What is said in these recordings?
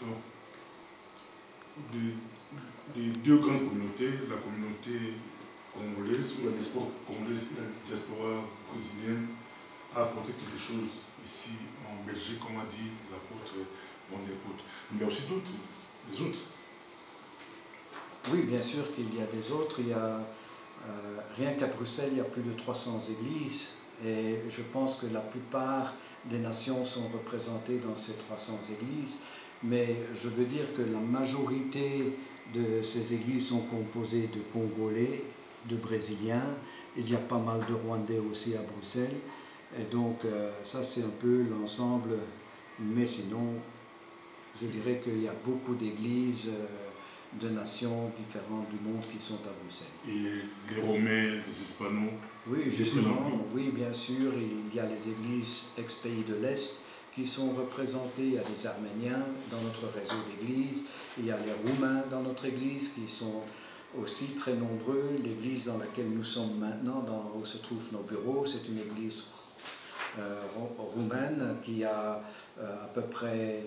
Donc, les deux grandes communautés, la communauté congolaise ou la diaspora congolaise et la diaspora brésilienne, a apporté quelque chose ici en Belgique, comme a dit l'apôtre Van der Poot. Mais il y a aussi des autres. Oui, bien sûr qu'il y a des autres. Il y a, rien qu'à Bruxelles, il y a plus de 300 églises et je pense que la plupart des nations sont représentées dans ces 300 églises. Mais je veux dire que la majorité de ces églises sont composées de Congolais, de Brésiliens. Il y a pas mal de Rwandais aussi à Bruxelles. Et donc ça c'est un peu l'ensemble. Mais sinon, je dirais qu'il y a beaucoup d'églises de nations différentes du monde qui sont à Bruxelles. Et les Romains, les Hispanos? Oui, justement, oui, bien sûr. Il y a les églises ex-pays de l'Est qui sont représentées. Il y a des Arméniens dans notre réseau d'églises. Il y a les Roumains dans notre église qui sont aussi très nombreux. L'église dans laquelle nous sommes maintenant, où se trouvent nos bureaux, c'est une église roumaine qui a à peu près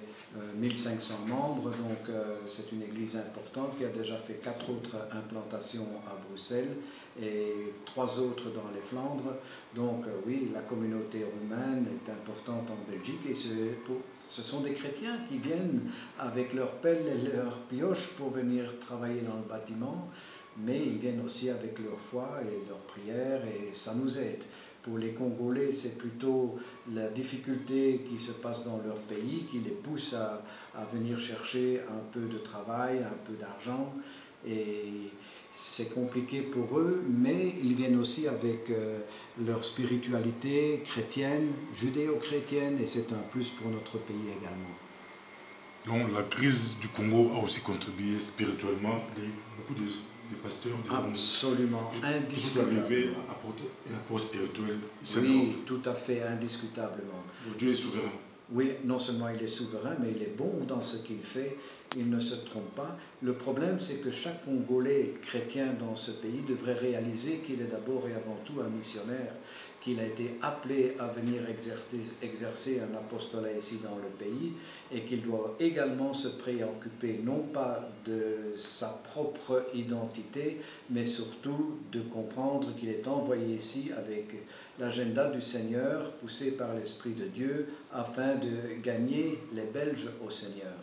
1500 membres, donc c'est une église importante qui a déjà fait 4 autres implantations à Bruxelles et 3 autres dans les Flandres. Donc oui, la communauté roumaine est importante en Belgique et ce sont des chrétiens qui viennent avec leurs pelles et leurs pioches pour venir travailler dans le bâtiment, mais ils viennent aussi avec leur foi et leurs prières et ça nous aide. Pour les Congolais, c'est plutôt la difficulté qui se passe dans leur pays qui les pousse à venir chercher un peu de travail, un peu d'argent. Et c'est compliqué pour eux, mais ils viennent aussi avec leur spiritualité chrétienne, judéo-chrétienne, et c'est un plus pour notre pays également. Donc la crise du Congo a aussi contribué spirituellement. Beaucoup des pasteurs, des absolument, indiscutablement. Arrivé à apporter un apport spirituel ici. Oui, tout à fait, indiscutablement. Dieu est souverain. Oui, non seulement il est souverain, mais il est bon dans ce qu'il fait, il ne se trompe pas. Le problème, c'est que chaque Congolais chrétien dans ce pays devrait réaliser qu'il est d'abord et avant tout un missionnaire, qu'il a été appelé à venir exercer un apostolat ici dans le pays et qu'il doit également se préoccuper non pas de sa propre identité, mais surtout de comprendre qu'il est envoyé ici avec l'agenda du Seigneur, poussé par l'Esprit de Dieu, afin de gagner les Belges au Seigneur.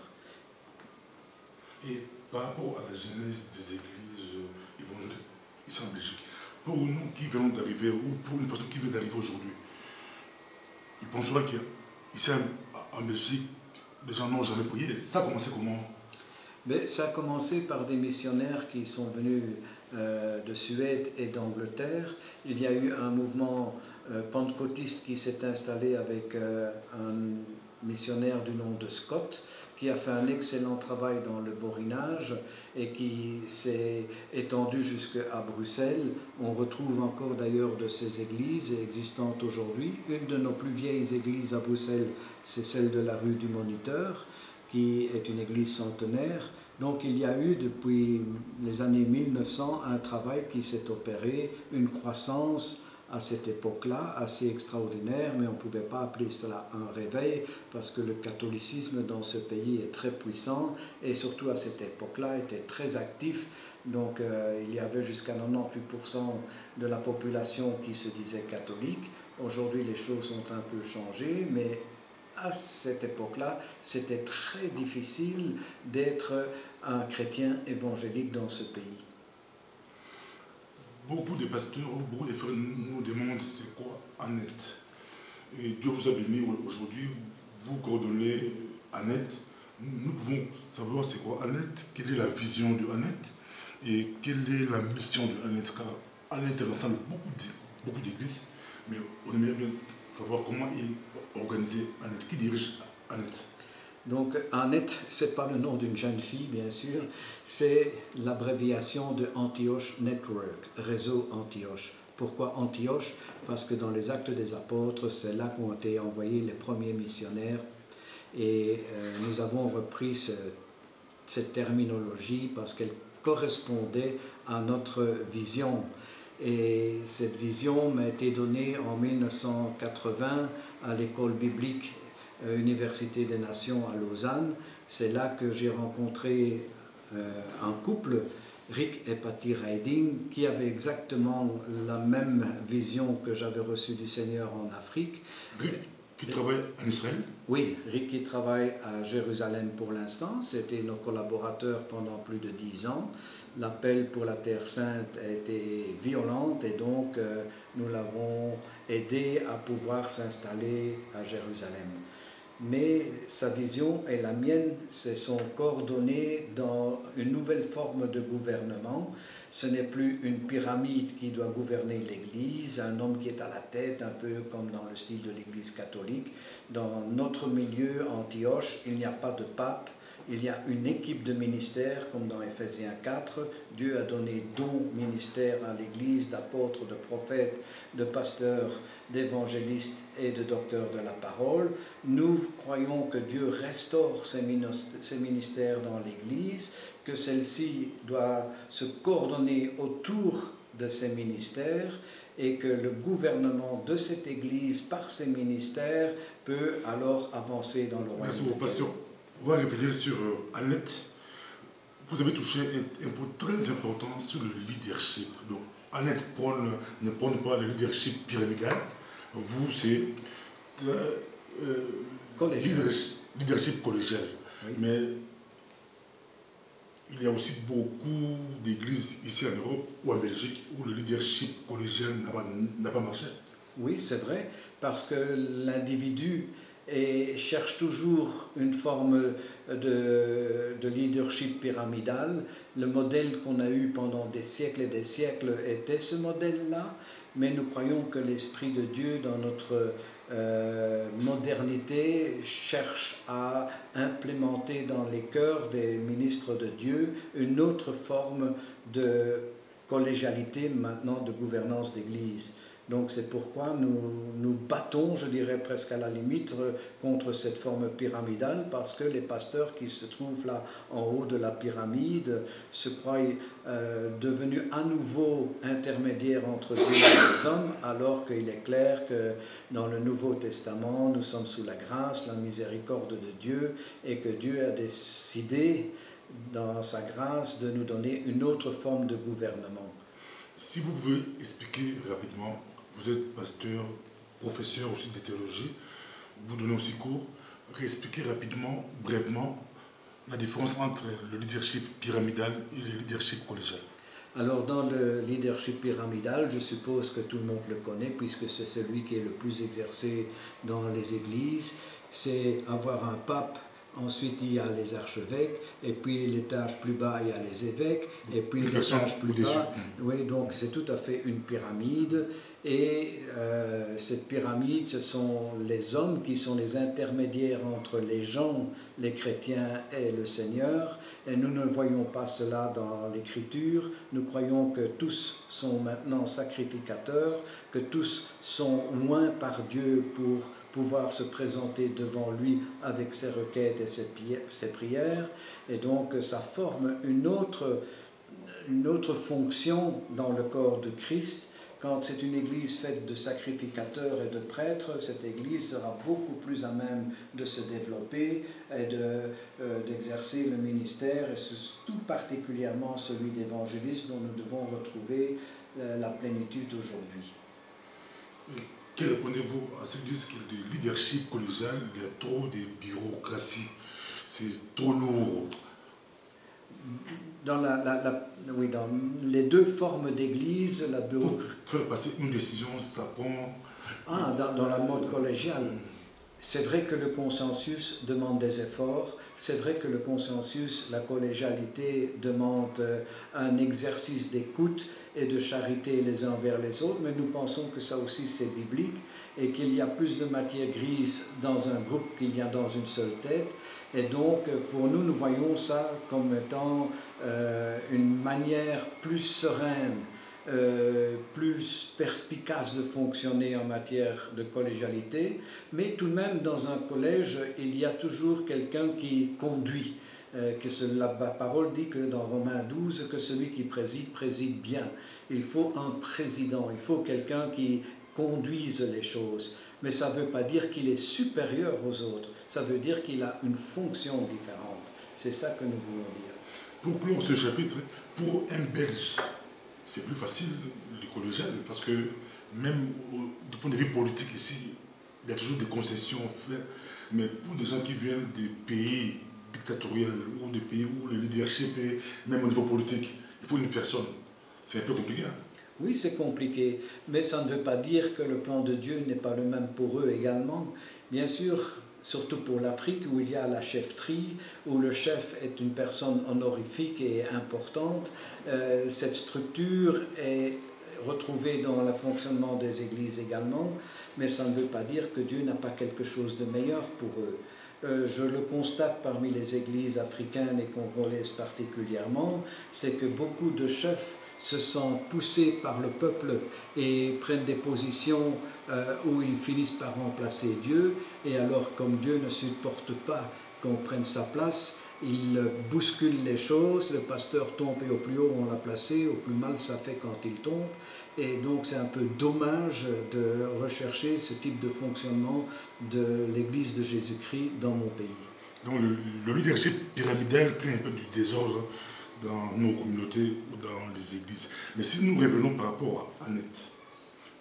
Et par rapport à la genèse des églises évangéliques ici en Belgique, pour nous qui venons d'arriver, ou pour une personne qui vient d'arriver aujourd'hui, il pensera qu'ici en Belgique, les gens n'ont jamais prié. Ça a commencé comment? Mais ça a commencé par des missionnaires qui sont venus de Suède et d'Angleterre. Il y a eu un mouvement pentecôtiste qui s'est installé avec un missionnaire du nom de Scott, qui a fait un excellent travail dans le borinage et qui s'est étendu jusqu'à Bruxelles. On retrouve encore d'ailleurs de ces églises existantes aujourd'hui. Une de nos plus vieilles églises à Bruxelles, c'est celle de la rue du Moniteur, qui est une église centenaire. Donc il y a eu depuis les années 1900 un travail qui s'est opéré, une croissance à cette époque-là assez extraordinaire, mais on ne pouvait pas appeler cela un réveil parce que le catholicisme dans ce pays est très puissant et surtout à cette époque-là était très actif. Donc il y avait jusqu'à 98% de la population qui se disait catholique. Aujourd'hui les choses ont un peu changé, mais à cette époque-là, c'était très difficile d'être un chrétien évangélique dans ce pays. Beaucoup de pasteurs, beaucoup de frères nous demandent c'est quoi Annette. Et Dieu vous a béni aujourd'hui, vous coordonnez Annette. Nous pouvons savoir c'est quoi Annette, quelle est la vision de Annette et quelle est la mission de Annette. Car Annette rassemble beaucoup d'églises, mais on aimerait bien savoir comment est organisée Annette, qui dirige Annette. Donc Annette, ce n'est pas le nom d'une jeune fille, bien sûr, c'est l'abréviation de Antioche Network, réseau Antioche. Pourquoi Antioche? Parce que dans les Actes des Apôtres, c'est là qu'ont été envoyés les premiers missionnaires. Et nous avons repris cette terminologie parce qu'elle correspondait à notre vision. Et cette vision m'a été donnée en 1980 à l'école biblique Université des Nations à Lausanne. C'est là que j'ai rencontré un couple, Rick et Patty Riding, qui avaient exactement la même vision que j'avais reçue du Seigneur en Afrique. Rick qui travaille en Israël? Oui, Rick qui travaille à Jérusalem pour l'instant. C'était nos collaborateurs pendant plus de 10 ans. L'appel pour la Terre Sainte a été violente et donc nous l'avons aidé à pouvoir s'installer à Jérusalem. Mais sa vision et la mienne se sont coordonnées dans une nouvelle forme de gouvernement. Ce n'est plus une pyramide qui doit gouverner l'Église, un homme qui est à la tête, un peu comme dans le style de l'Église catholique. Dans notre milieu, Antioche, il n'y a pas de pape, il y a une équipe de ministères, comme dans Éphésiens 4. Dieu a donné 12 ministères à l'Église, d'apôtres, de prophètes, de pasteurs, d'évangélistes et de docteurs de la parole. Nous croyons que Dieu restaure ces ministères dans l'Église, que celle-ci doit se coordonner autour de ces ministères et que le gouvernement de cette Église par ces ministères peut alors avancer dans le royaume. Merci beaucoup, pasteur. On va revenir sur Annette. Vous avez touché un point très important sur le leadership. Donc, Annette ne prône pas le leadership pyramidal. Vous, c'est leadership collégial. Oui. Mais il y a aussi beaucoup d'églises ici en Europe ou en Belgique où le leadership collégial n'a pas marché. Oui, c'est vrai, parce que l'individu cherche toujours une forme de leadership pyramidal. Le modèle qu'on a eu pendant des siècles et des siècles était ce modèle-là, mais nous croyons que l'Esprit de Dieu, dans notre modernité, cherche à implémenter dans les cœurs des ministres de Dieu une autre forme de collégialité, maintenant de gouvernance d'Église. Donc c'est pourquoi nous battons, je dirais presque à la limite, contre cette forme pyramidale, parce que les pasteurs qui se trouvent là en haut de la pyramide se croient devenus à nouveau intermédiaires entre Dieu et les hommes, alors qu'il est clair que dans le Nouveau Testament, nous sommes sous la grâce, la miséricorde de Dieu, et que Dieu a décidé, dans sa grâce, de nous donner une autre forme de gouvernement. Si vous pouvez expliquer rapidement, vous êtes pasteur, professeur aussi de théologie, vous donnez aussi cours, réexpliquez rapidement, brièvement, la différence entre le leadership pyramidal et le leadership collégial. Alors dans le leadership pyramidal, je suppose que tout le monde le connaît puisque c'est celui qui est le plus exercé dans les églises, c'est avoir un pape. Ensuite, il y a les archevêques, et puis l'étage plus bas, il y a les évêques, et puis l'étage plus bas. Oui, donc c'est tout à fait une pyramide. Et cette pyramide, ce sont les hommes qui sont les intermédiaires entre les gens, les chrétiens et le Seigneur. Et nous ne voyons pas cela dans l'Écriture. Nous croyons que tous sont maintenant sacrificateurs, que tous sont loin par Dieu pour pouvoir se présenter devant lui avec ses requêtes et ses prières. Et donc ça forme une autre fonction dans le corps de Christ. Quand c'est une église faite de sacrificateurs et de prêtres, cette église sera beaucoup plus à même de se développer et d'exercer le ministère, et tout particulièrement celui d'évangéliste dont nous devons retrouver la plénitude aujourd'hui. Que répondez-vous à ceux qui disent que le leadership collégial, il y a trop de bureaucratie, c'est trop lourd? Dans dans les deux formes d'église, la bureaucratie. Pour faire passer une décision, ça prend. Dans la mode collégiale. C'est vrai que le consensus demande des efforts, c'est vrai que le consensus, la collégialité demande un exercice d'écoute et de charité les uns vers les autres, mais nous pensons que ça aussi c'est biblique et qu'il y a plus de matière grise dans un groupe qu'il y a dans une seule tête. Et donc pour nous, nous voyons ça comme étant une manière plus sereine, plus perspicace de fonctionner en matière de collégialité, mais tout de même dans un collège, il y a toujours quelqu'un qui conduit. La parole dit que dans Romains 12, que celui qui préside bien. Il faut un président, il faut quelqu'un qui conduise les choses. mais ça ne veut pas dire qu'il est supérieur aux autres. Ça veut dire qu'il a une fonction différente. C'est ça que nous voulons dire. Pour clore ce chapitre, pour un Belge, c'est plus facile le collégial parce que même du point de vue politique ici, il y a toujours des concessions faites. Mais pour des gens qui viennent des pays dictatoriaux ou des pays où le leadership est même au niveau politique, il faut une personne. C'est un peu compliqué. Hein? Oui, c'est compliqué, mais ça ne veut pas dire que le plan de Dieu n'est pas le même pour eux également. Bien sûr, surtout pour l'Afrique où il y a la chefferie, où le chef est une personne honorifique et importante, cette structure est retrouvée dans le fonctionnement des églises également, mais ça ne veut pas dire que Dieu n'a pas quelque chose de meilleur pour eux. Je le constate parmi les églises africaines et congolaises particulièrement, c'est que beaucoup de chefs se sentent poussés par le peuple et prennent des positions où ils finissent par remplacer Dieu. Et alors, comme Dieu ne supporte pas qu'on prenne sa place, il bouscule les choses, le pasteur tombe et au plus haut on l'a placé, au plus mal ça fait quand il tombe. Et donc c'est un peu dommage de rechercher ce type de fonctionnement de l'Église de Jésus-Christ dans mon pays. Donc le leadership pyramidal crée un peu du désordre dans nos communautés ou dans les églises. Mais si nous revenons par rapport à Annette,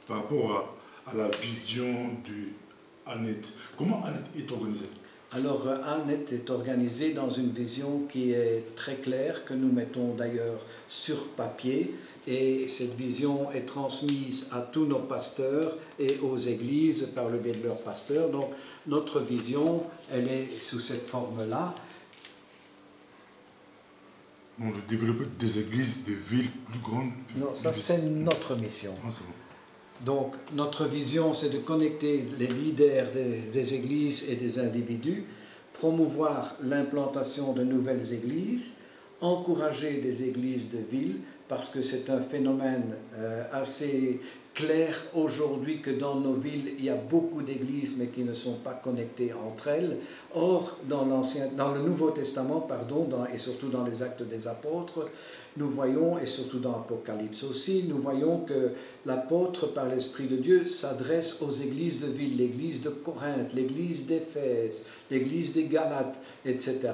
par rapport à la vision de Annette, comment Annette est organisée? Alors, Annette est organisée dans une vision qui est très claire, que nous mettons d'ailleurs sur papier, et cette vision est transmise à tous nos pasteurs et aux églises par le biais de leurs pasteurs. Donc, notre vision, elle est sous cette forme-là. Donc, le développement des églises, des villes plus grandes. Non, ça c'est notre mission. Ah, c'est bon. Donc, notre vision, c'est de connecter les leaders des églises et des individus, promouvoir l'implantation de nouvelles églises, encourager des églises de ville, parce que c'est un phénomène assez clair aujourd'hui que dans nos villes, il y a beaucoup d'églises, mais qui ne sont pas connectées entre elles. Or, dans le Nouveau Testament, et surtout dans les Actes des Apôtres, nous voyons, et surtout dans l'Apocalypse aussi, nous voyons que l'apôtre, par l'Esprit de Dieu, s'adresse aux églises de ville, l'église de Corinthe, l'église d'Éphèse, l'église des Galates, etc.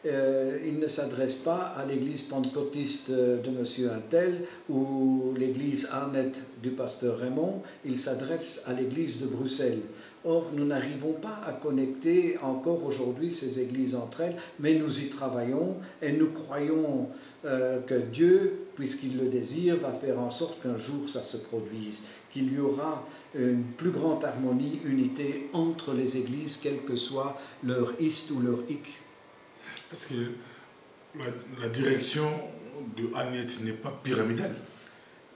Il ne s'adresse pas à l'église pentecôtiste de monsieur Untel ou l'église Arnett du pasteur Raymond, il s'adresse à l'église de Bruxelles. Or, nous n'arrivons pas à connecter encore aujourd'hui ces églises entre elles, mais nous y travaillons et nous croyons que Dieu, puisqu'il le désire, va faire en sorte qu'un jour ça se produise, qu'il y aura une plus grande harmonie, unité entre les églises, quel que soit leur ist ou leur hic. Est-ce que la direction de Annette n'est pas pyramidale?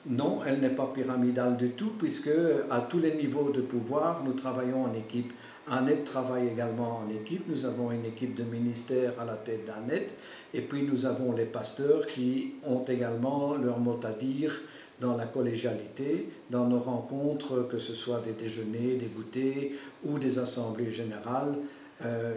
Non, elle n'est pas pyramidale du tout, puisque à tous les niveaux de pouvoir, nous travaillons en équipe. Annette travaille également en équipe. Nous avons une équipe de ministère à la tête d'Annette, et puis nous avons les pasteurs qui ont également leur mot à dire dans la collégialité, dans nos rencontres, que ce soit des déjeuners, des goûters ou des assemblées générales.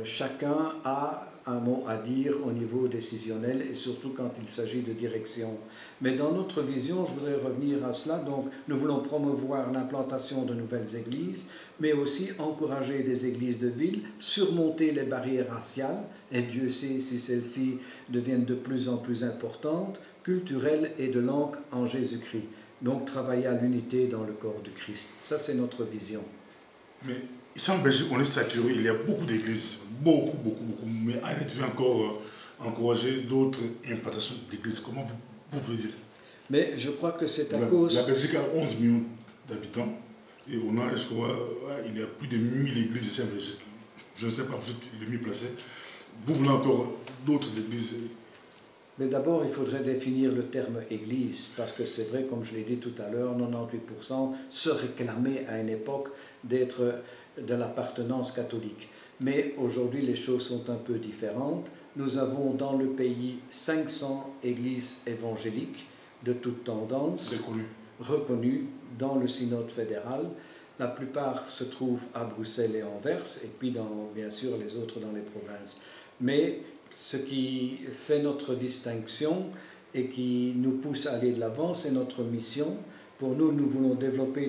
Chacun a un mot à dire au niveau décisionnel et surtout quand il s'agit de direction. Mais dans notre vision, je voudrais revenir à cela, donc nous voulons promouvoir l'implantation de nouvelles églises, mais aussi encourager des églises de ville, surmonter les barrières raciales, et Dieu sait si celles-ci deviennent de plus en plus importantes, culturelles et de langue en Jésus-Christ. Donc travailler à l'unité dans le corps du Christ. Ça, c'est notre vision. Mais ici en Belgique, on est saturé, il y a beaucoup d'églises, beaucoup. Mais Annette veut encore encourager d'autres implantations d'églises. Comment vous pouvez dire? Mais je crois que c'est à cause... La Belgique a 11 millions d'habitants et on a, je crois, il y a plus de 1000 églises ici en Belgique. Je ne sais pas, vous êtes le mieux placé. Vous voulez encore d'autres églises? Mais d'abord, il faudrait définir le terme église, parce que c'est vrai, comme je l'ai dit tout à l'heure, 98% se réclamaient à une époque d'être de l'appartenance catholique. Mais aujourd'hui, les choses sont un peu différentes. Nous avons dans le pays 500 églises évangéliques de toutes tendances, reconnues dans le synode fédéral. La plupart se trouvent à Bruxelles et Anvers, et puis bien sûr les autres dans les provinces. Mais ce qui fait notre distinction et qui nous pousse à aller de l'avant, c'est notre mission. Pour nous, nous voulons développer